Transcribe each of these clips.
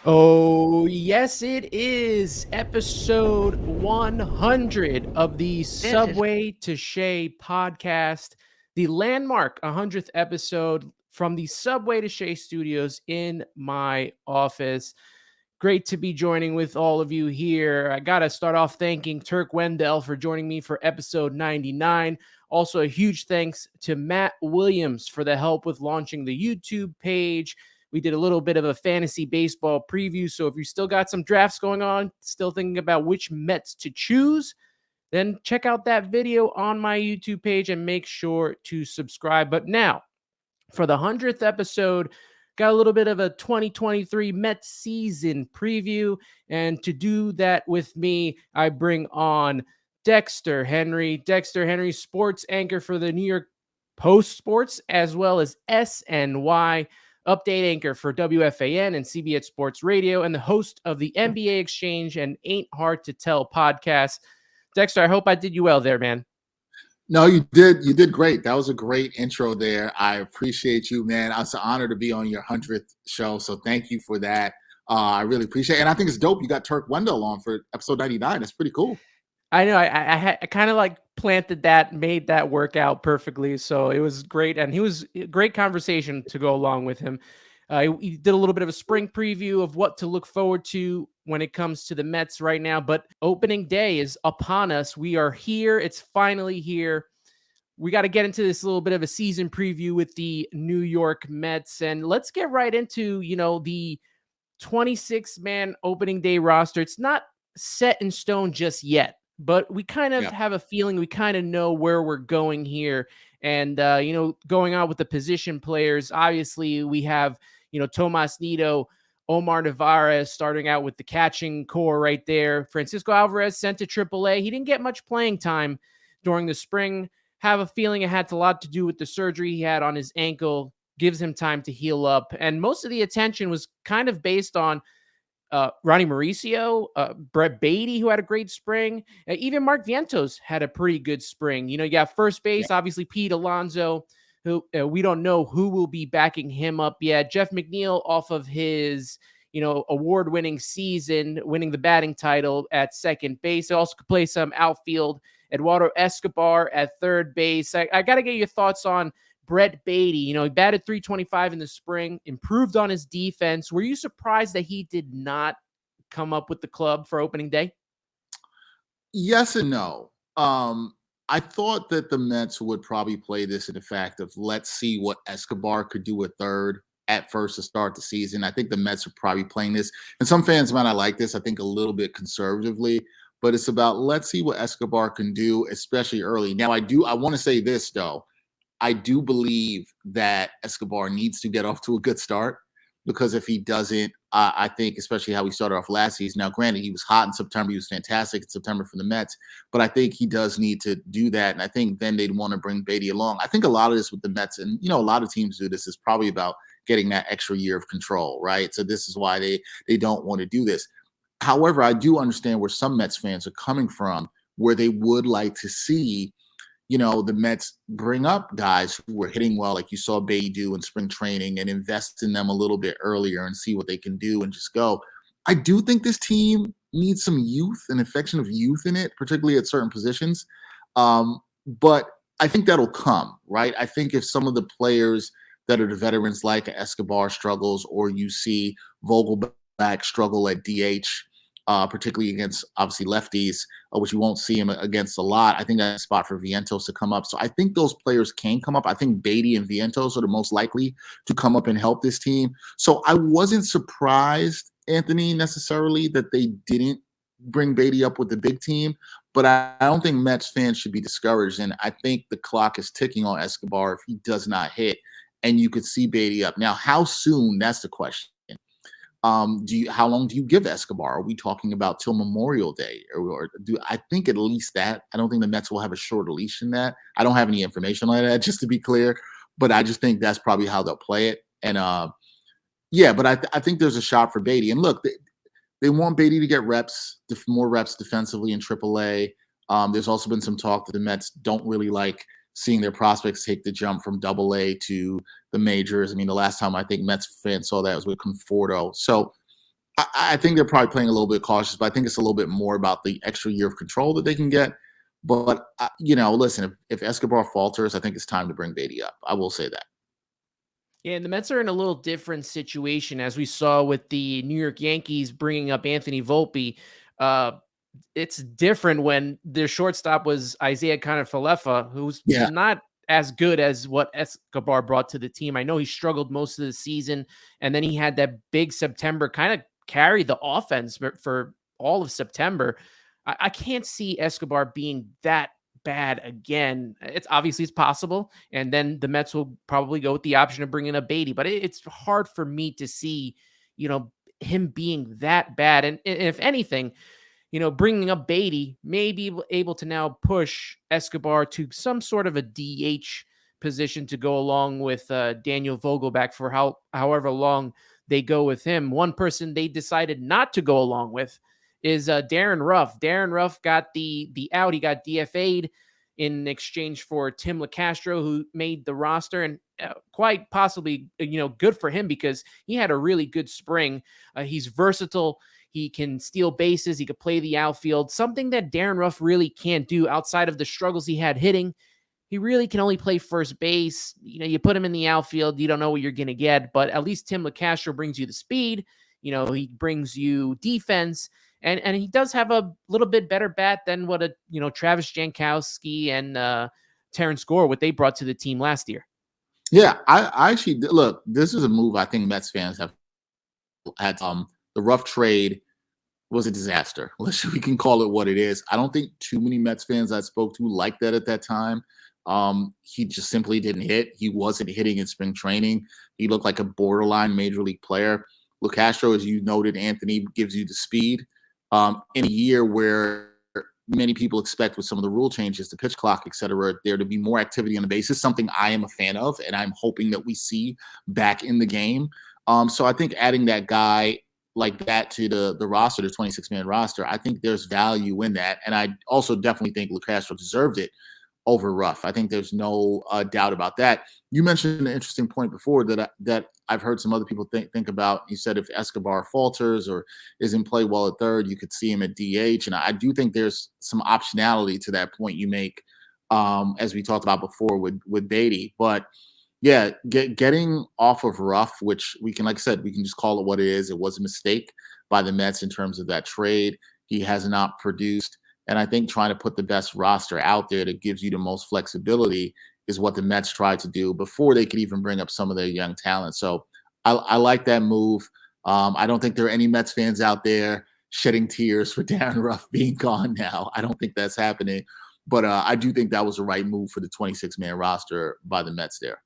Oh, yes, it is episode 100 of the This is Subway to Shea podcast, the landmark 100th episode from the Subway to Shea studios in my office. Great to be joining with all of you here. I got to start off thanking Turk Wendell for joining me for episode 99. Also, a huge thanks to Matt Williams for the help with launching the YouTube page. We did a little bit of a fantasy baseball preview. So if you still got some drafts going on, still thinking about which Mets to choose, then check out that video on my YouTube page and make sure to subscribe. But now, for the 100th episode, got a little bit of a 2023 Mets season preview. And to do that with me, I bring on Dexter Henry. Dexter Henry, sports anchor for the New York Post Sports, as well as SNY, update anchor for WFAN and CBS Sports Radio, and the host of the NBA Exchange and Ain't Hard to Tell podcast. Dexter, I hope I did you well there, man. No, you did. You did great. That was a great intro there. I appreciate you, man. It's an honor to be on your 100th show. So thank you for that. I really appreciate it. And I think it's dope. You got Turk Wendell on for episode 99. That's pretty cool. I know. I kind of like planted that, made that work out perfectly. So it was great. And he was a great conversation to go along with him. He did a little bit of a spring preview of what to look forward to when it comes to the Mets right now. But opening day is upon us. We are here. It's finally here. We got to get into this little bit of a season preview with the New York Mets. And let's get right into, the 26-man opening day roster. It's not set in stone just yet, but we kind of have a feeling, we kind of know where we're going here. And, going on with the position players, obviously we have, Tomas Nido, Omar Narvaez starting out with the catching core right there. Francisco Alvarez sent to AAA. He didn't get much playing time during the spring. Have a feeling it had a lot to do with the surgery he had on his ankle. Gives him time to heal up. And most of the attention was kind of based on Ronnie Mauricio, Brett Beatty, who had a great spring. Even Mark Vientos had a pretty good spring. You got first base, obviously Pete Alonso, who we don't know who will be backing him up yet. Jeff McNeil off of his, award-winning season, winning the batting title at second base. They also could play some outfield. Eduardo Escobar at third base. I got to get your thoughts on Brett Beatty. He batted .325 in the spring, improved on his defense. Were you surprised that he did not come up with the club for opening day? Yes and no. I thought that the Mets would probably play this in the fact of let's see what Escobar could do at third at first to start the season. I think the Mets are probably playing this, and some fans might not like this, I think a little bit conservatively, but it's about let's see what Escobar can do, especially early. Now, I want to say this, though. I do believe that Escobar needs to get off to a good start, because if he doesn't, I think, especially how he started off last season. Now, granted, he was hot in September. He was fantastic in September for the Mets, but I think he does need to do that. And I think then they'd want to bring Beatty along. I think a lot of this with the Mets, and, a lot of teams do this, is probably about getting that extra year of control, right? So this is why they don't want to do this. However, I do understand where some Mets fans are coming from, where they would like to see the Mets bring up guys who were hitting well, like you saw Beatty do in spring training, and invest in them a little bit earlier and see what they can do and just go. I do think this team needs some youth, an infection of youth in it, particularly at certain positions. But I think that'll come, right? I think if some of the players that are the veterans like Escobar struggles, or you see Vogelback struggle at DH, particularly against, obviously, lefties, which you won't see him against a lot. I think that's a spot for Vientos to come up. So I think those players can come up. I think Beatty and Vientos are the most likely to come up and help this team. So I wasn't surprised, Anthony, necessarily that they didn't bring Beatty up with the big team, but I don't think Mets fans should be discouraged. And I think the clock is ticking on Escobar if he does not hit, and you could see Beatty up. Now, how soon? That's the question. How long do you give Escobar? Are we talking about till Memorial Day, or I think at least that? I don't think the Mets will have a shorter leash than that. I don't have any information on that, just to be clear, but I just think that's probably how they'll play it. And but I think there's a shot for Beatty. And look, they want Beatty to get more reps defensively in AAA. There's also been some talk that the Mets don't really like seeing their prospects take the jump from AA to the majors. I mean, the last time I think Mets fans saw that was with Conforto. So I think they're probably playing a little bit cautious, but I think it's a little bit more about the extra year of control that they can get. But listen, if Escobar falters, I think it's time to bring Beatty up. I will say that. Yeah, and the Mets are in a little different situation, as we saw with the New York Yankees bringing up Anthony Volpe. Uh, it's different when their shortstop was Isaiah Kiner-Falefa, who's Yeah, not as good as what Escobar brought to the team. I know he struggled most of the season, and then he had that big September, kind of carried the offense for all of September. I can't see Escobar being that bad again. It's possible, and then the Mets will probably go with the option of bringing up Beatty, but it's hard for me to see, him being that bad. And if anything, bringing up Beatty may be able to now push Escobar to some sort of a DH position to go along with Daniel Vogelback for however long they go with him. One person they decided not to go along with is Darren Ruff. Darren Ruff got the out. He got DFA'd in exchange for Tim LeCastro, who made the roster, and quite possibly, good for him because he had a really good spring. He's versatile. He can steal bases. He could play the outfield, something that Darren Ruff really can't do outside of the struggles he had hitting. He really can only play first base. You put him in the outfield, you don't know what you're going to get, but at least Tim LeCastro brings you the speed. He brings you defense, and he does have a little bit better bat than what Travis Jankowski and Terrence Gore, what they brought to the team last year. yeah. I actually look. This is a move I think Mets fans have had. The Ruff trade was a disaster. We can call it what it is. I don't think too many Mets fans I spoke to liked that at that time. He just simply didn't hit. He wasn't hitting in spring training. He looked like a borderline major league player. LeCastro, as you noted, Anthony, gives you the speed. In a year where many people expect with some of the rule changes, the pitch clock, et cetera, there to be more activity on the bases, something I am a fan of, and I'm hoping that we see back in the game. So I think adding that guy like that to the roster, the 26-man roster, I think there's value in that. And I also definitely think LeCastro deserved it over Ruff. I think there's no doubt about that. You mentioned an interesting point before that I've heard some other people think about. You said if Escobar falters or isn't play well at third, you could see him at DH. And I do think there's some optionality to that point you make, as we talked about before with Beatty. But yeah, getting off of Ruff, which we can, like I said, we can just call it what it is. It was a mistake by the Mets in terms of that trade. He has not produced. And I think trying to put the best roster out there that gives you the most flexibility is what the Mets tried to do before they could even bring up some of their young talent. So I like that move. I don't think there are any Mets fans out there shedding tears for Darren Ruff being gone now. I don't think that's happening. But I do think that was the right move for the 26-man roster by the Mets there.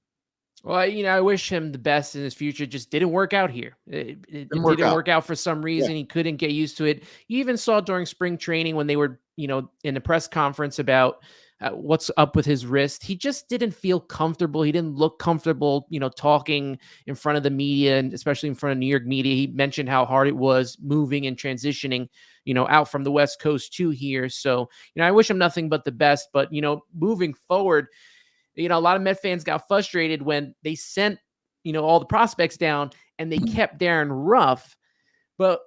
Well, I wish him the best in his future. Just didn't work out here. It Didn't work didn't out. work out for some Yeah. reason. He couldn't get used to it. You even saw during spring training when they were, in the press conference about what's up with his wrist. He just didn't feel comfortable. He didn't look comfortable, talking in front of the media, and especially in front of New York media. He mentioned how hard it was moving and transitioning, out from the West Coast to here. So, I wish him nothing but the best. But, moving forward, a lot of Met fans got frustrated when they sent, all the prospects down and they kept Darren Ruff. But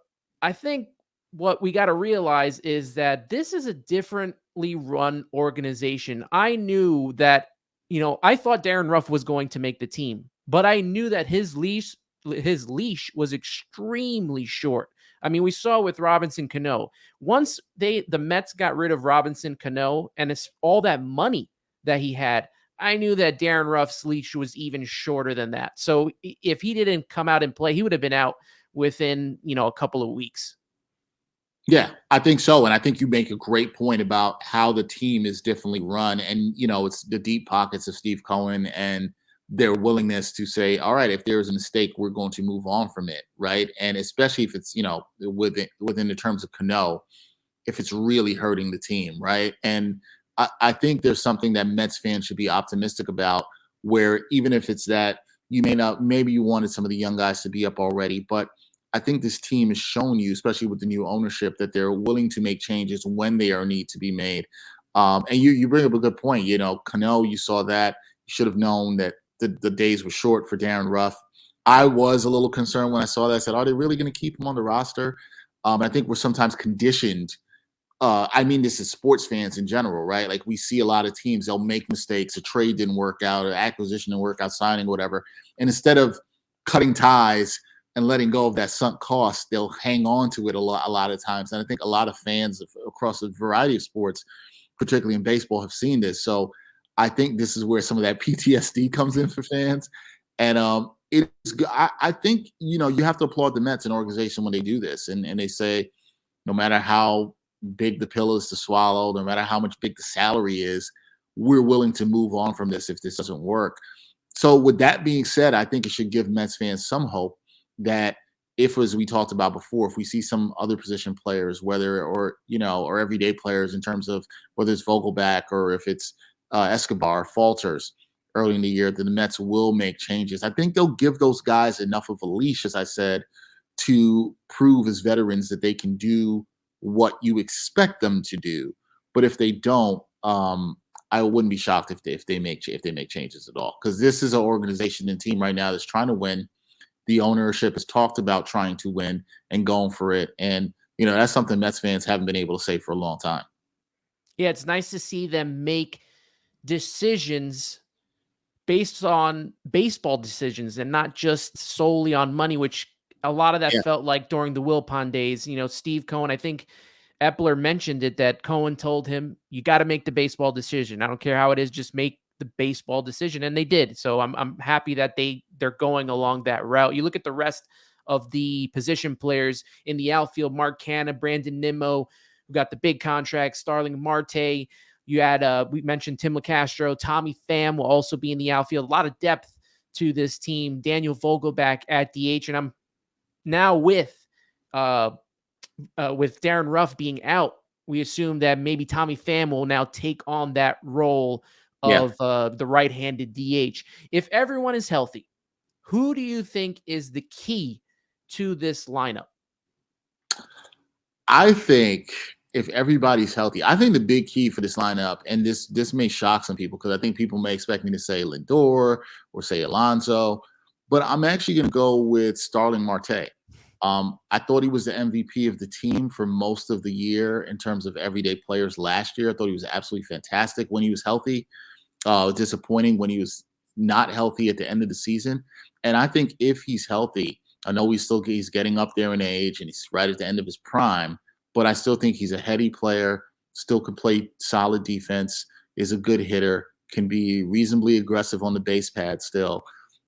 I think what we got to realize is that this is a differently run organization. I knew that, I thought Darren Ruff was going to make the team, but I knew that his leash was extremely short. I mean, we saw with Robinson Cano. Once the Mets got rid of Robinson Cano and it's all that money that he had, I knew that Darren Ruff's leash was even shorter than that. So if he didn't come out and play, he would have been out within, a couple of weeks. Yeah, I think so. And I think you make a great point about how the team is differently run. And, it's the deep pockets of Steve Cohen and their willingness to say, all right, if there's a mistake, we're going to move on from it. Right. And especially if it's, within the terms of Cano, if it's really hurting the team. Right. And I think there's something that Mets fans should be optimistic about, where even if it's that maybe you wanted some of the young guys to be up already, but I think this team has shown you, especially with the new ownership, that they're willing to make changes when they are need to be made. And you bring up a good point. Cano, you saw that. You should have known that the days were short for Darren Ruff. I was a little concerned when I saw that. I said, "Are they really going to keep him on the roster?" I think we're sometimes conditioned. I mean, this is sports fans in general, right? Like we see a lot of teams, they'll make mistakes. A trade didn't work out, an acquisition didn't work out, signing, whatever. And instead of cutting ties and letting go of that sunk cost, they'll hang on to it a lot of times. And I think a lot of fans across a variety of sports, particularly in baseball, have seen this. So I think this is where some of that PTSD comes in for fans. And I think you have to applaud the Mets, an organization, when they do this, and they say no matter how big the pill is to swallow, no matter how much big the salary is, we're willing to move on from this if this doesn't work. So, with that being said, I think it should give Mets fans some hope that if, as we talked about before, if we see some other position players, whether or everyday players in terms of whether it's Vogelback or if it's Escobar falters early in the year, then the Mets will make changes. I think they'll give those guys enough of a leash, as I said, to prove as veterans that they can do what you expect them to do. But if they don't, I wouldn't be shocked if they make changes at all, because this is an organization and team right now that's trying to win. The ownership has talked about trying to win and going for it, and that's something Mets fans haven't been able to say for a long time. Yeah, it's nice to see them make decisions based on baseball decisions and not just solely on money, which a lot of that Yeah, felt like during the Wilpon days. Steve Cohen, I think Epler mentioned it, that Cohen told him, you got to make the baseball decision. I don't care how it is, just make the baseball decision. And they did. So I'm happy that they're going along that route. You look at the rest of the position players in the outfield: Mark Canha, Brandon Nimmo, who got the big contract, Starling Marte. You had, we mentioned Tim LeCastro, Tommy Pham will also be in the outfield. A lot of depth to this team. Daniel Vogelback at DH. And I'm now with Darren Ruff being out, we assume that maybe Tommy Pham will now take on that role yeah. of the right-handed DH. If everyone is healthy, who do you think is the key to this lineup? I think if everybody's healthy, I think the big key for this lineup, and this may shock some people because I think people may expect me to say Lindor or say Alonso, but I'm actually going to go with Starling Marte. I thought he was the MVP of the team for most of the year in terms of everyday players last year. I thought he was absolutely fantastic when he was healthy. Disappointing when he was not healthy at the end of the season. And I think if he's healthy, I know he's getting up there in age and he's right at the end of his prime, but I still think he's a heady player, still can play solid defense, is a good hitter, can be reasonably aggressive on the base pad still.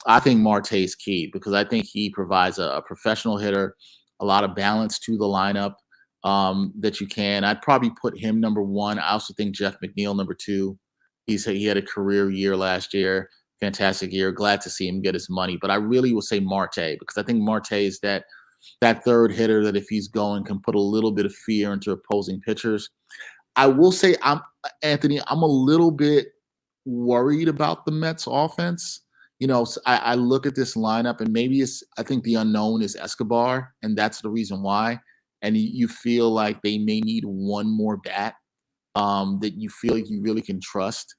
I think Marte is key because I think he provides a professional hitter, a lot of balance to the lineup that you can. I'd probably put him number one. I also think Jeff McNeil number two. He had a career year last year, fantastic year. Glad to see him get his money, but I really will say Marte because I think Marte is that third hitter that if he's going can put a little bit of fear into opposing pitchers. I will say Anthony, I'm a little bit worried about the Mets offense. I look at this lineup and maybe I think the unknown is Escobar, and that's the reason why. And you feel like they may need one more bat that you feel like you really can trust.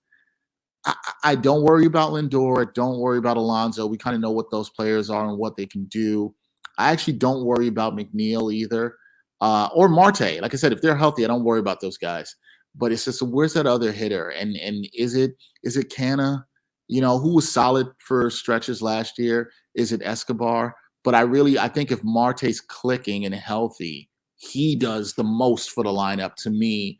I don't worry about Lindor. I don't worry about Alonso. We kind of know what those players are and what they can do. I actually don't worry about McNeil either, or Marte. Like I said, if they're healthy, I don't worry about those guys. But it's just where's that other hitter? And is it Canna? Who was solid for stretches last year? Is it Escobar? But I think if Marte's clicking and healthy, he does the most for the lineup to me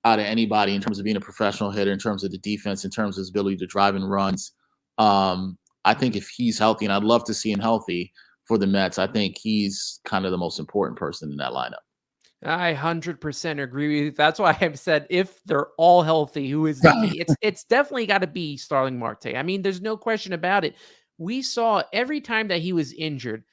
out of anybody in terms of being a professional hitter, in terms of the defense, in terms of his ability to drive in runs. I think if he's healthy, and I'd love to see him healthy for the Mets, I think he's kind of the most important person in that lineup. I 100% agree with you. That's why I've said if they're all healthy, who is the key? It's definitely got to be Starling Marte. I mean, there's no question about it. We saw every time that he was injured,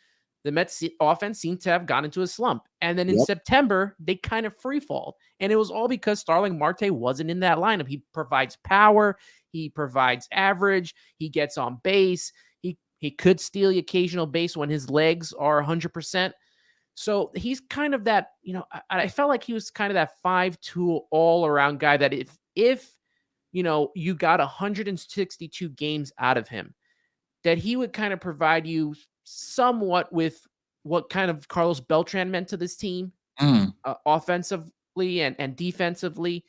the Mets offense seemed to have gone into a slump. And then in Yep. September, they kind of free fall. And it was all because Starling Marte wasn't in that lineup. He provides power, he provides average, he gets on base, he could steal the occasional base when his legs are 100%. So he's kind of that, I felt like he was kind of that 5 tool all around guy that if you got 162 games out of him, that he would kind of provide you somewhat with what kind of Carlos Beltran meant to this team, Mm, offensively and defensively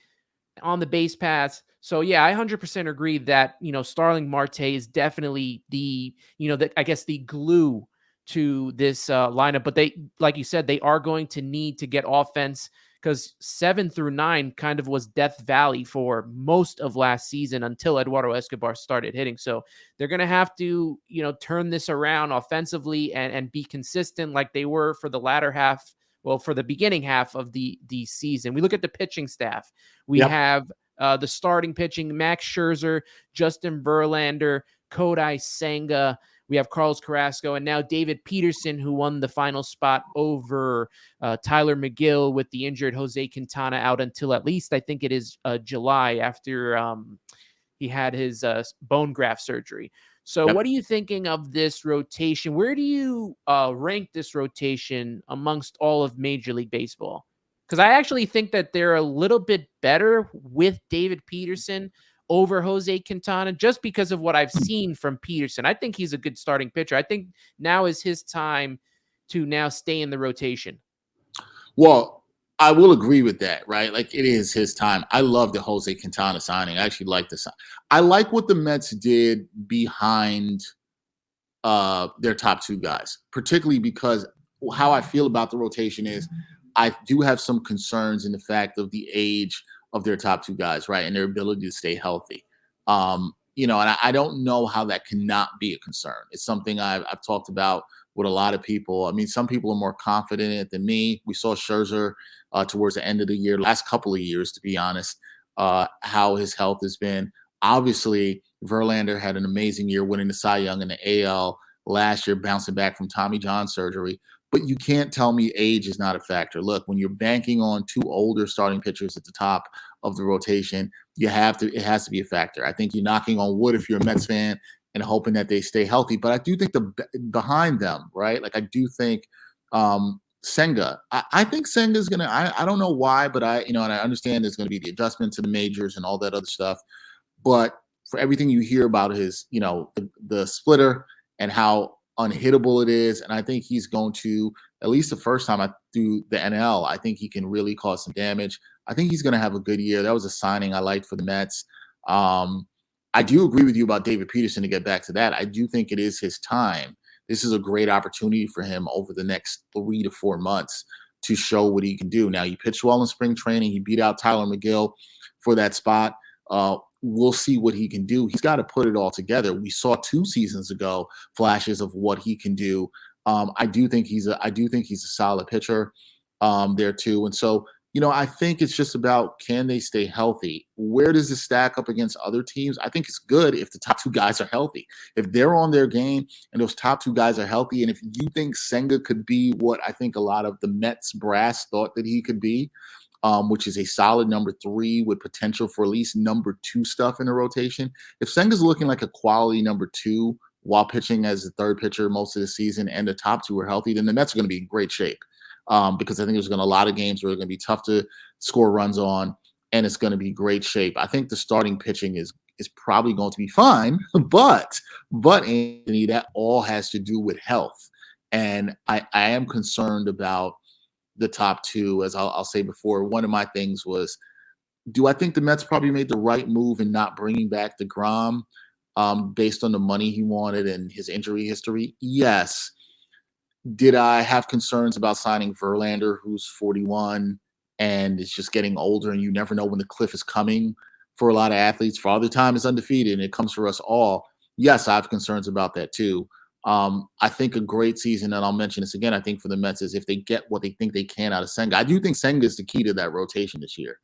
on the base paths. So yeah, I 100% agree that, Starling Marte is definitely I guess the glue to this lineup. But they, like you said, they are going to need to get offense, because 7 through 9 kind of was Death Valley for most of last season until Eduardo Escobar started hitting. So they're going to have to, turn this around offensively and be consistent like they were for the latter half. Well, for the beginning half of the season. We look at the pitching staff. We yep. have the starting pitching: Max Scherzer, Justin Verlander, Kodai Senga. We have Carlos Carrasco, and now David Peterson, who won the final spot over Tyler McGill with the injured Jose Quintana out until at least I think it is July, after he had his bone graft surgery. So Yep. what are you thinking of this rotation? Where do you rank this rotation amongst all of Major League Baseball? Because I actually think that they're a little bit better with David Peterson over Jose Quintana, just because of what I've seen from Peterson. I think he's a good starting pitcher. I think now is his time to now stay in the rotation. Well, I will agree with that, right? Like, it is his time. I love the Jose Quintana signing. I actually like the sign. I like what the Mets did behind their top two guys, particularly because how I feel about the rotation is I do have some concerns in the fact of the age of their top two guys, right? And their ability to stay healthy. And I don't know how that cannot be a concern. It's something I've talked about with a lot of people. I mean, some people are more confident in it than me. We saw Scherzer towards the end of the year, last couple of years, to be honest, how his health has been. Obviously, Verlander had an amazing year winning the Cy Young in the AL last year, bouncing back from Tommy John surgery. But you can't tell me age is not a factor. Look, when you're banking on two older starting pitchers at the top of the rotation, it has to be a factor. I think you're knocking on wood if you're a Mets fan and hoping that they stay healthy. But I do think behind them, right? Like, I do think Senga. I think Senga's gonna. I don't know why, but and I understand there's gonna be the adjustment to the majors and all that other stuff. But for everything you hear about his, the splitter and how unhittable it is, and I think he's going to, at least the first time I threw the NL, I think he can really cause some damage. I think he's going to have a good year. That was a signing I liked for the Mets. I do agree with you about David Peterson, to get back to that. I do think it is his time. This is a great opportunity for him over the next 3 to 4 months to show what he can do. Now, he pitched well in spring training. He beat out Tyler McGill for that spot. We'll see what he can do. He's got to put it all together. We saw 2 seasons ago flashes of what he can do. I do think he's a solid pitcher there too. And so, I think it's just about, can they stay healthy? Where does it stack up against other teams? I think it's good if the top 2 guys are healthy. If they're on their game and those top 2 guys are healthy, and if you think Senga could be what I think a lot of the Mets brass thought that he could be, which is a solid number 3 with potential for at least number 2 stuff in the rotation. If Senga's looking like a quality number 2 while pitching as the third pitcher most of the season, and the top 2 are healthy, then the Mets are going to be in great shape. Because I think there's going to be a lot of games where it's going to be tough to score runs on, and it's going to be great shape. I think the starting pitching is probably going to be fine, but Anthony, that all has to do with health, and I am concerned about the top 2. As I'll say before, one of my things was, do I think the Mets probably made the right move in not bringing back DeGrom based on the money he wanted and his injury history? Yes. Did I have concerns about signing Verlander, who's 41 and is just getting older, and you never know when the cliff is coming for a lot of athletes? Father Time is undefeated, and it comes for us all. Yes, I have concerns about that too. I think a great season, and I'll mention this again, I think for the Mets, is if they get what they think they can out of Senga. I do think Senga is the key to that rotation this year.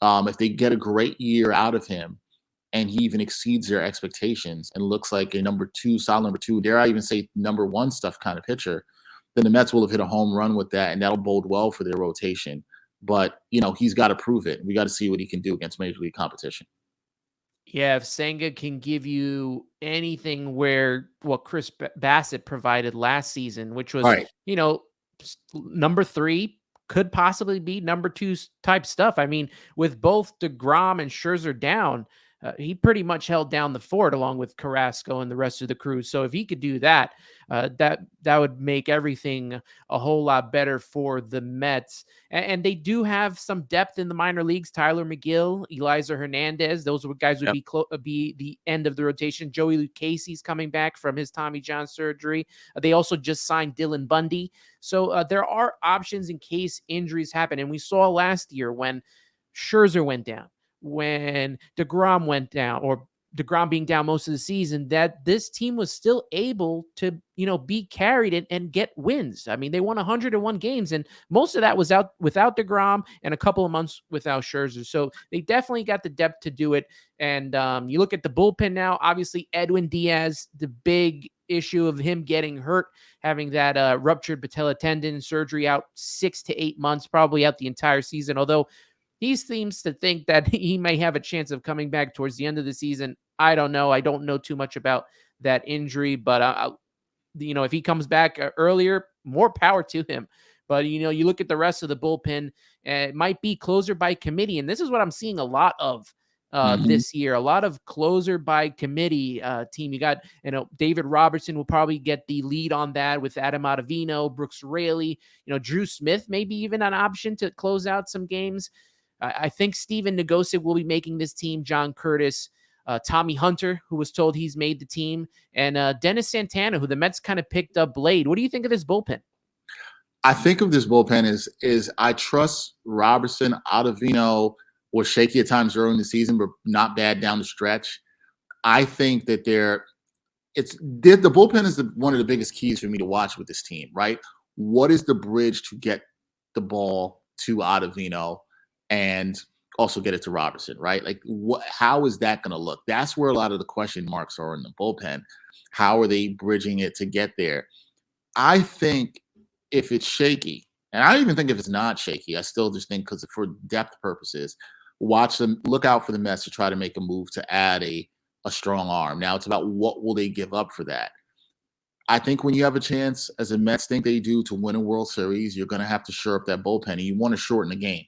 If they get a great year out of him, and he even exceeds their expectations and looks like a number 2, solid number 2, dare I even say number 1 stuff kind of pitcher, then the Mets will have hit a home run with that, and that'll bode well for their rotation. But, he's got to prove it. We got to see what he can do against Major League competition. Yeah, if Senga can give you anything where what Chris Bassett provided last season, which was, Right. Number 3 could possibly be number 2 type stuff. I mean, with both DeGrom and Scherzer down, he pretty much held down the fort along with Carrasco and the rest of the crew. So if he could do that, that would make everything a whole lot better for the Mets. And they do have some depth in the minor leagues. Tyler McGill, Eliza Hernandez, those guys would be the end of the rotation. Joey Lucchese's coming back from his Tommy John surgery. They also just signed Dylan Bundy. So there are options in case injuries happen. And we saw last year when Scherzer went down, when DeGrom went down, or DeGrom being down most of the season, that this team was still able to, be carried and get wins. I mean, they won 101 games, and most of that was without DeGrom and a couple of months without Scherzer. So they definitely got the depth to do it. And you look at the bullpen now, obviously Edwin Diaz, the big issue of him getting hurt, having that ruptured patella tendon surgery, out 6 to 8 months, probably out the entire season. Although he seems to think that he may have a chance of coming back towards the end of the season. I don't know. I don't know too much about that injury, but if he comes back earlier, more power to him. But, you look at the rest of the bullpen, it might be closer by committee. And this is what I'm seeing a lot of this year, a lot of closer by committee team. You got, David Robertson will probably get the lead on that with Adam Ottavino, Brooks Raley, Drew Smith, maybe even an option to close out some games. I think Steven Nagosic will be making this team. John Curtis, Tommy Hunter, who was told he's made the team, and Dennis Santana, who the Mets kind of picked up late. What do you think of this bullpen? I think of this bullpen is I trust Robertson. Ottavino was shaky at times early in the season, but not bad down the stretch. I think that the bullpen is one of the biggest keys for me to watch with this team, right? What is the bridge to get the ball to Ottavino and also get it to Robertson, right? Like, how is that going to look? That's where a lot of the question marks are in the bullpen. How are they bridging it to get there? I think if it's shaky, and I don't even think if it's not shaky, I still just think, because for depth purposes, look out for the Mets to try to make a move to add a strong arm. Now it's about what will they give up for that. I think when you have a chance, as the Mets think they do, to win a World Series, you're going to have to shore up that bullpen, and you want to shorten the game,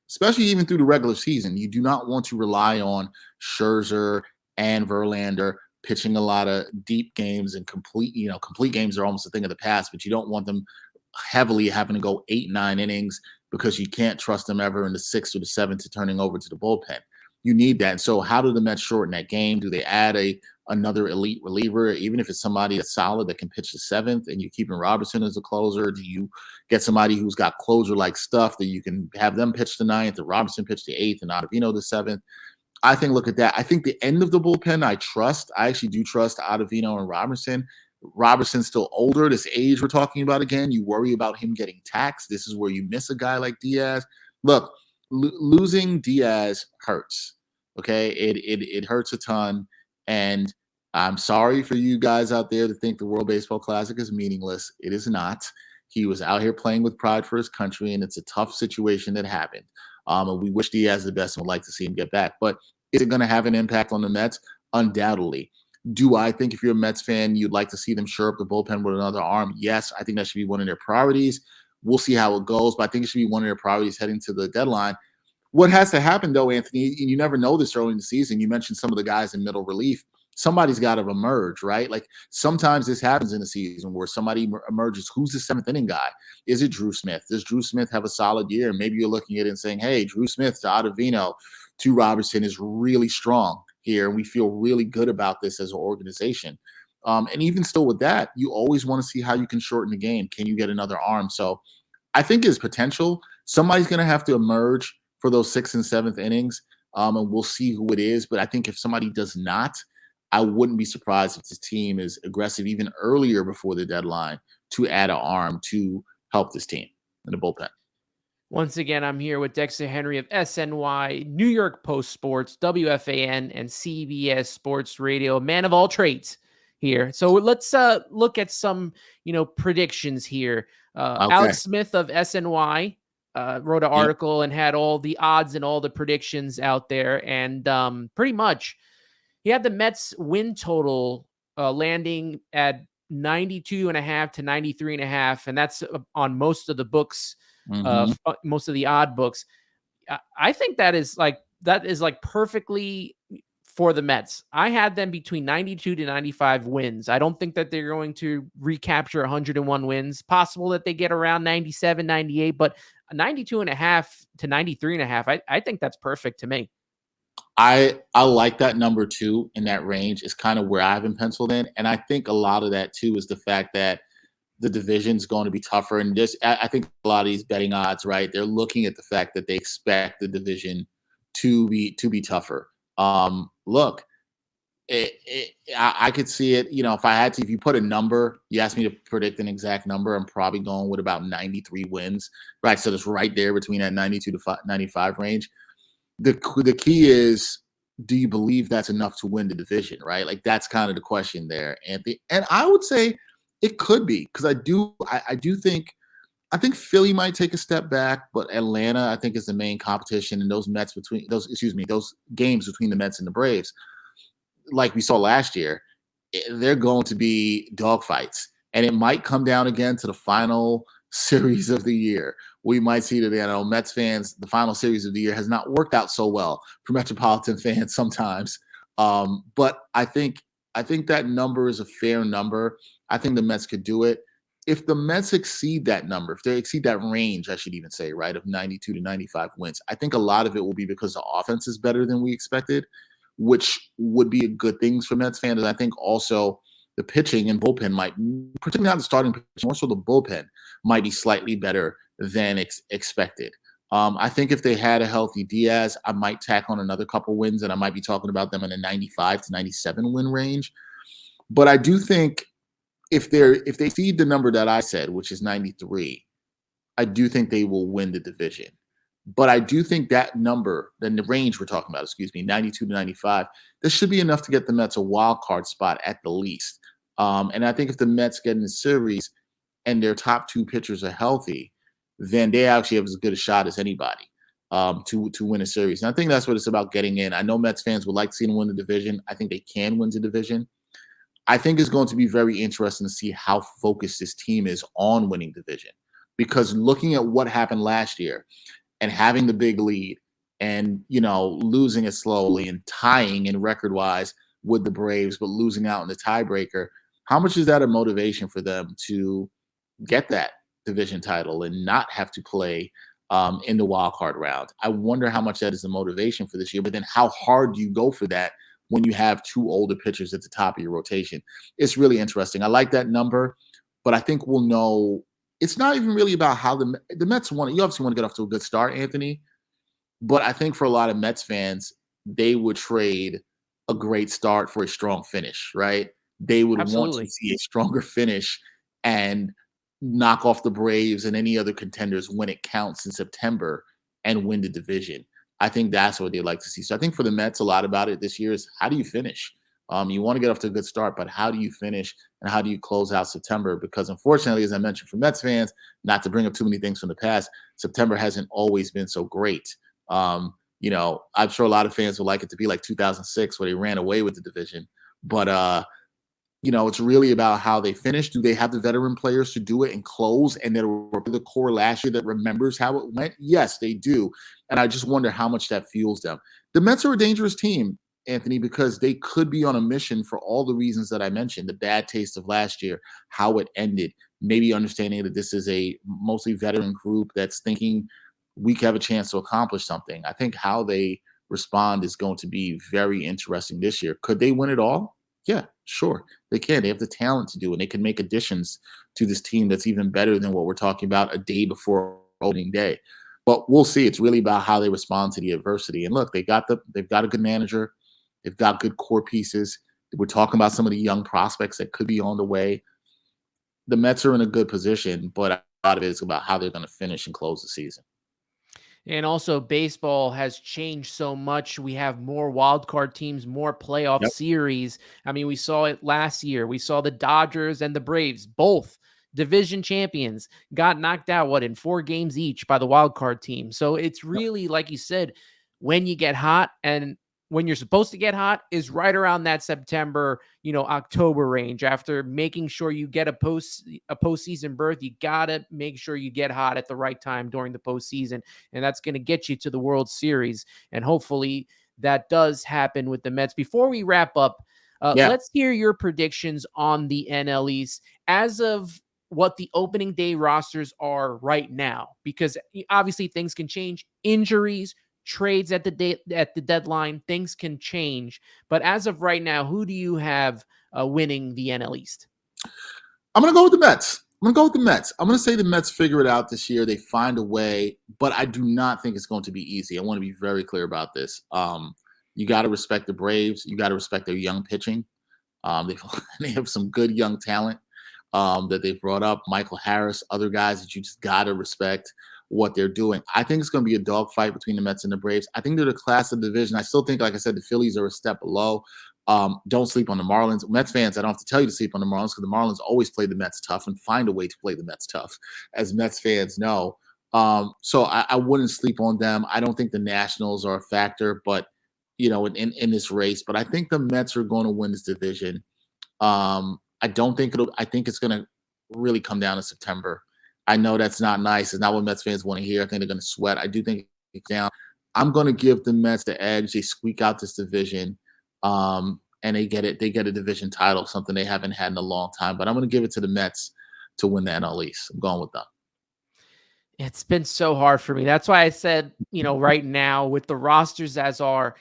especially even through the regular season. You do not want to rely on Scherzer and Verlander pitching a lot of deep games, and complete games are almost a thing of the past, but you don't want them heavily having to go 8-9 innings because you can't trust them ever in the 6th or the 7th to turning over to the bullpen. You need that. And so how do the Mets shorten that game? Do they add another elite reliever, even if it's somebody that's solid that can pitch the 7th, and you're keeping Robertson as a closer? Do you get somebody who's got closer-like stuff that you can have them pitch the 9th, and Robertson pitch the 8th, and Ottavino the 7th? I think, look at that. I think the end of the bullpen, I actually do trust Ottavino and Robertson. Robertson's still older. This age we're talking about again, you worry about him getting taxed. This is where you miss a guy like Diaz. Look, losing Diaz hurts. Okay, it hurts a ton, and I'm sorry for you guys out there to think the World Baseball Classic is meaningless. It is not. He was out here playing with pride for his country, and it's a tough situation that happened. And we wish Diaz the best and would like to see him get back. But is it going to have an impact on the Mets? Undoubtedly. Do I think if you're a Mets fan, you'd like to see them shore up the bullpen with another arm? Yes, I think that should be one of their priorities. We'll see how it goes, but I think it should be one of their priorities heading to the deadline. What has to happen, though, Anthony, and you never know this early in the season, you mentioned some of the guys in middle relief. Somebody's got to emerge, right? Like, sometimes this happens in the season where somebody emerges. Who's the 7th inning guy? Is it Drew Smith? Does Drew Smith have a solid year? Maybe you're looking at it and saying, hey, Drew Smith to Ottavino to Robertson is really strong here, and we feel really good about this as an organization. And even still with that, you always want to see how you can shorten the game. Can you get another arm? So I think there's potential. Somebody's going to have to emerge for those 6th and 7th innings, and we'll see who it is. But I think if somebody does not, I wouldn't be surprised if this team is aggressive even earlier before the deadline to add an arm to help this team in the bullpen. Once again, I'm here with Dexter Henry of SNY, New York Post Sports, WFAN and CBS Sports Radio, man of all trades here. So let's look at some, predictions here. Okay. Alex Smith of SNY wrote an article and had all the odds and all the predictions out there. And pretty much he had the Mets win total landing at 92.5 to 93.5. And that's on most of the books. Most of the odd books. I think that is like perfectly for the Mets. I had them between 92 to 95 wins. I don't think that they're going to recapture 101 wins. Possible that they get around 97, 98, but 92 and a half to 93 and a half, I think that's perfect to me. I like that number too in that range is kind of where I've been penciled in. And I think a lot of that too is the fact that the division's going to be tougher. And just I think a lot of these betting odds, right? They're looking at the fact that they expect the division to be tougher. Look, I could see it. If I had to, if you put a number, you asked me to predict an exact number, I'm probably going with about 93 wins, right? So it's right there between that 92 to 95 range. The key is, do you believe that's enough to win the division, right? Like that's kind of the question there, Anthony. And I would say it could be because I do think I think Philly might take a step back, but Atlanta I think is the main competition, and those games between the Mets and the Braves, like we saw last year, they're going to be dogfights. And it might come down again to the final series of the year. We might see that, Mets fans, the final series of the year has not worked out so well for Metropolitan fans sometimes. But I think that number is a fair number. I think the Mets could do it. If the Mets exceed that number, if they exceed that range, I should even say, right, of 92 to 95 wins, I think a lot of it will be because the offense is better than we expected, which would be a good thing for Mets fans. And I think also the pitching and bullpen might, particularly not the starting pitch, more so the bullpen might be slightly better than expected. I think if they had a healthy Diaz, I might tack on another couple wins, and I might be talking about them in a 95 to 97 win range. But I do think if they exceed the number that I said, which is 93, I do think they will win the division. But I do think that number, then the range we're talking about, 92 to 95, this should be enough to get the Mets a wild card spot at the least. And I think if the Mets get in the series and their top two pitchers are healthy, then they actually have as good a shot as anybody to win a series. And I think that's what it's about, getting in. I know Mets fans would like to see them win the division. I think they can win the division. I think it's going to be very interesting to see how focused this team is on winning division. Because looking at what happened last year and having the big lead and, losing it slowly and tying in record-wise with the Braves, but losing out in the tiebreaker, how much is that a motivation for them to get that division title and not have to play in the wild card round? I wonder how much that is a motivation for this year, but then how hard do you go for that when you have two older pitchers at the top of your rotation? It's really interesting. I like that number, but I think we'll know. It's not even really about how the Mets want. You obviously want to get off to a good start, Anthony, but I think for a lot of Mets fans, they would trade a great start for a strong finish, right? They would want to Absolutely. see a stronger finish and knock off the Braves and any other contenders when it counts in September and win the division. I think that's what they like to see. So I think for the Mets, a lot about it this year is, how do you finish? You want to get off to a good start, but how do you finish and how do you close out September? Because unfortunately, as I mentioned, for Mets fans, not to bring up too many things from the past, September hasn't always been so great. I'm sure a lot of fans would like it to be like 2006 where they ran away with the division. But it's really about how they finish. Do they have the veteran players to do it and close? And there were the core last year that remembers how it went? Yes, they do. And I just wonder how much that fuels them. The Mets are a dangerous team, Anthony, because they could be on a mission for all the reasons that I mentioned: the bad taste of last year, how it ended, maybe understanding that this is a mostly veteran group that's thinking we could have a chance to accomplish something. I think how they respond is going to be very interesting this year. Could they win it all? Yeah, sure. They can. They have the talent to do it. And they can make additions to this team that's even better than what we're talking about a day before opening day. But we'll see. It's really about how they respond to the adversity. And look, they've got a good manager. They've got good core pieces. We're talking about some of the young prospects that could be on the way. The Mets are in a good position, but a lot of it is about how they're going to finish and close the season. And also, baseball has changed so much. We have more wild card teams, more playoff Yep. series. I mean, we saw it last year. We saw the Dodgers and the Braves, both division champions, got knocked out, in 4 games each by the wild card team. So it's really, like you said, when you get hot, and when you're supposed to get hot is right around that September, October range. After making sure you get a postseason berth, you gotta make sure you get hot at the right time during the postseason, and that's going to get you to the World Series. And hopefully that does happen with the Mets. Before we wrap up, Yeah. let's hear your predictions on the NL East as of what the opening day rosters are right now, because obviously things can change. Injuries, trades at the deadline, things can change. But as of right now, who do you have winning the NL East? I'm going to go with the Mets. I'm going to go with the Mets. I'm going to say the Mets figure it out this year. They find a way, but I do not think it's going to be easy. I want to be very clear about this. You got to respect the Braves. You got to respect their young pitching. They they have some good young talent that they've brought up. Michael Harris, other guys that you just got to respect what they're doing. I think it's going to be a dogfight between the Mets and the Braves. I think they're the class of the division. I still think, like I said, the Phillies are a step below. Don't sleep on the Marlins. Mets fans, I don't have to tell you to sleep on the Marlins, because the Marlins always play the Mets tough and find a way to play the Mets tough, as Mets fans know. So I wouldn't sleep on them. I don't think the Nationals are a factor, but in this race. But I think the Mets are going to win this division. I don't think I think it's going to really come down to September. I know that's not nice. It's not what Mets fans want to hear. I think they're going to sweat. I do think it's down. I'm going to give the Mets the edge. They squeak out this division. And they get it. They get a division title, something they haven't had in a long time. But I'm going to give it to the Mets to win the NL East. I'm going with them. It's been so hard for me. That's why I said, right now with the rosters as are,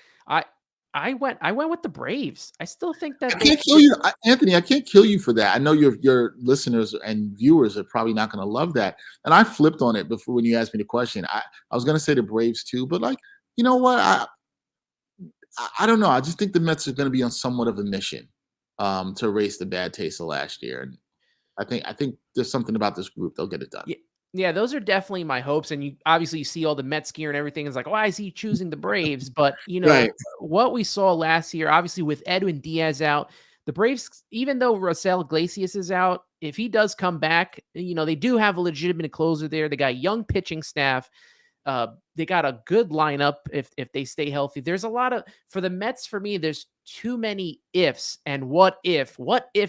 I went with the Braves. I still think that I can't kill you, Anthony. I can't kill you for that. I know your listeners and viewers are probably not going to love that. And I flipped on it before when you asked me the question. I was going to say the Braves too, but you know what? I don't know. I just think the Mets are going to be on somewhat of a mission to erase the bad taste of last year. And I think there's something about this group. They'll get it done. Yeah, those are definitely my hopes. And you obviously see all the Mets gear and everything. It's like, why is he choosing the Braves? But Right. what we saw last year, obviously with Edwin Diaz out, the Braves, even though Raisel Iglesias is out, if he does come back, they do have a legitimate closer there. They got a young pitching staff. They got a good lineup if they stay healthy. There's a lot of, for the Mets, for me, there's too many ifs and what if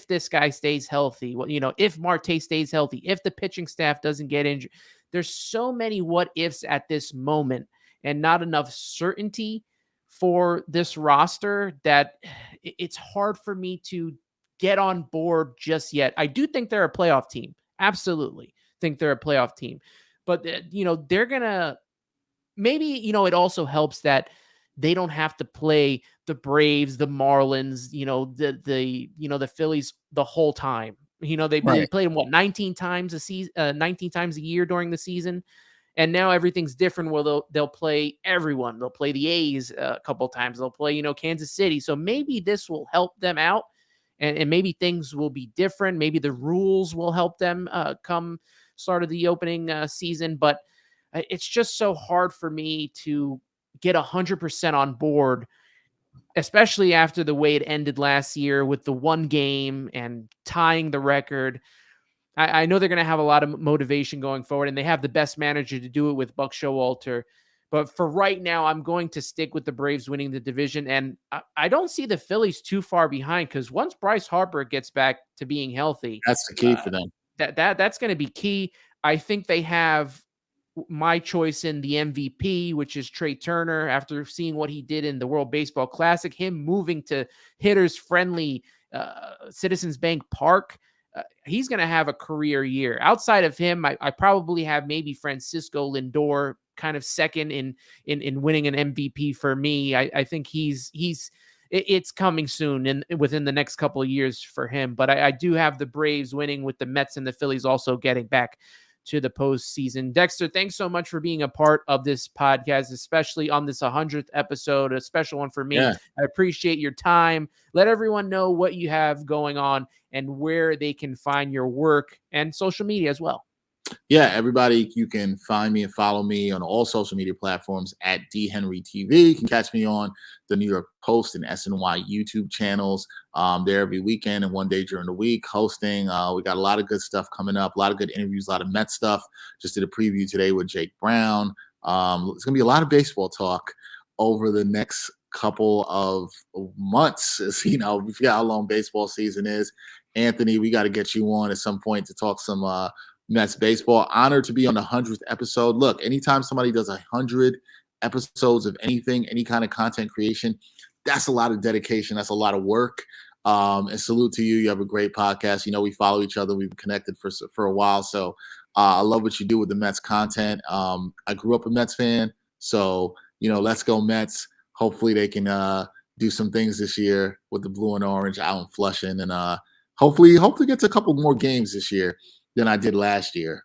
this guy stays healthy? If Marte stays healthy, if the pitching staff doesn't get injured. There's so many what ifs at this moment and not enough certainty for this roster that it's hard for me to get on board just yet. I do think they're a playoff team. Absolutely think they're a playoff team. But, they're going to maybe, it also helps that they don't have to play the Braves, the Marlins, the Phillies the whole time. They played them 19 times a season, 19 times a year during the season. And now everything's different where they'll play everyone. They'll play the A's a couple of times. They'll play, Kansas City. So maybe this will help them out and maybe things will be different. Maybe the rules will help them come start of the opening season, but it's just so hard for me to get 100% on board, especially after the way it ended last year with the one game and tying the record. I know they're going to have a lot of motivation going forward, and they have the best manager to do it with Buck Showalter. But for right now, I'm going to stick with the Braves winning the division. And I don't see the Phillies too far behind, because once Bryce Harper gets back to being healthy, That's the key for them. That's going to be key. I think they have my choice in the MVP, which is Trey Turner, after seeing what he did in the World Baseball Classic, him moving to hitters friendly Citizens Bank Park. He's going to have a career year. Outside of him, I probably have maybe Francisco Lindor kind of second in winning an MVP for me. I think it's coming soon and within the next couple of years for him. But I do have the Braves winning, with the Mets and the Phillies also getting back to the postseason. Dexter, thanks so much for being a part of this podcast, especially on this 100th episode, a special one for me. Yeah. I appreciate your time. Let everyone know what you have going on and where they can find your work and social media as well. Yeah, everybody, you can find me and follow me on all social media platforms at DHenryTV. You can catch me on the New York Post and SNY YouTube channels. There every weekend and one day during the week hosting. We got a lot of good stuff coming up, a lot of good interviews, a lot of Mets stuff. Just did a preview today with Jake Brown. It's going to be a lot of baseball talk over the next couple of months. As we forget how long baseball season is. Anthony, we got to get you on at some point to talk some Mets baseball. Honored to be on the 100th episode. Look, anytime somebody does 100 episodes of anything, any kind of content creation, that's a lot of dedication. That's a lot of work. And salute to you. You have a great podcast. You know, we follow each other. We've been connected for a while. So I love what you do with the Mets content. I grew up a Mets fan. So, you know, let's go Mets. Hopefully they can do some things this year with the blue and orange out in Flushing. And hopefully get to a couple more games this year than I did last year.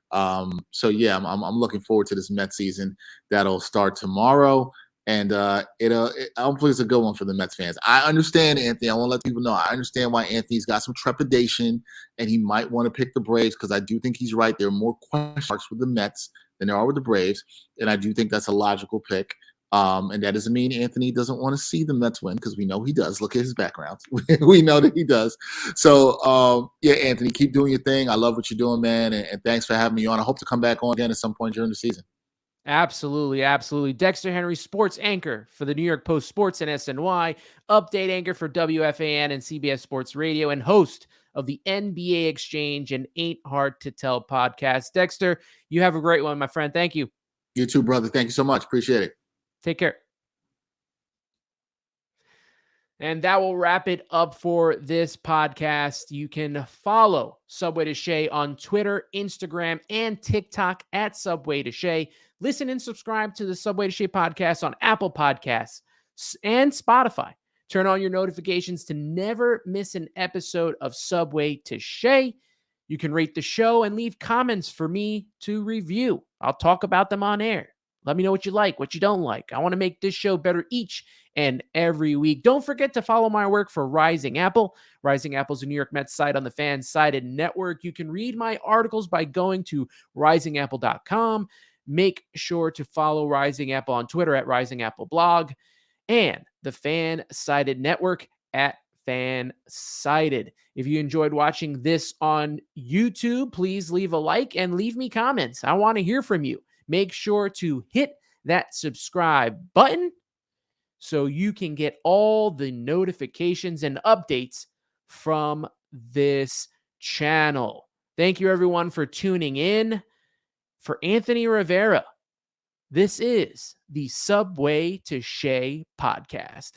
So yeah, I'm looking forward to this Mets season that'll start tomorrow, and hopefully it's a good one for the Mets fans. I understand, Anthony. I want to let people know I understand why Anthony's got some trepidation, and he might want to pick the Braves because I do think he's right. There are more question marks with the Mets than there are with the Braves, and I do think that's a logical pick. And that doesn't mean Anthony doesn't want to see the Mets win because we know he does. Look at his background. We know that he does. So, yeah, Anthony, keep doing your thing. I love what you're doing, man. And thanks for having me on. I hope to come back on again at some point during the season. Absolutely, absolutely. Dexter Henry, sports anchor for the New York Post Sports and SNY, update anchor for WFAN and CBS Sports Radio, and host of the NBA Exchange and Ain't Hard to Tell podcast. Dexter, you have a great one, my friend. Thank you. You too, brother. Thank you so much. Appreciate it. Take care. And that will wrap it up for this podcast. You can follow Subway to Shea on Twitter, Instagram, and TikTok at Subway to Shea. Listen and subscribe to the Subway to Shea podcast on Apple Podcasts and Spotify. Turn on your notifications to never miss an episode of Subway to Shea. You can rate the show and leave comments for me to review. I'll talk about them on air. Let me know what you like, what you don't like. I want to make this show better each and every week. Don't forget to follow my work for Rising Apple. Rising Apple is a New York Mets site on the Fan-Sided Network. You can read my articles by going to risingapple.com. Make sure to follow Rising Apple on Twitter at Rising Apple Blog and the Fan-Sided Network at Fan-Sided. If you enjoyed watching this on YouTube, please leave a like and leave me comments. I want to hear from you. Make sure to hit that subscribe button so you can get all the notifications and updates from this channel. Thank you, everyone, for tuning in. For Anthony Rivera, this is the Subway to Shea podcast.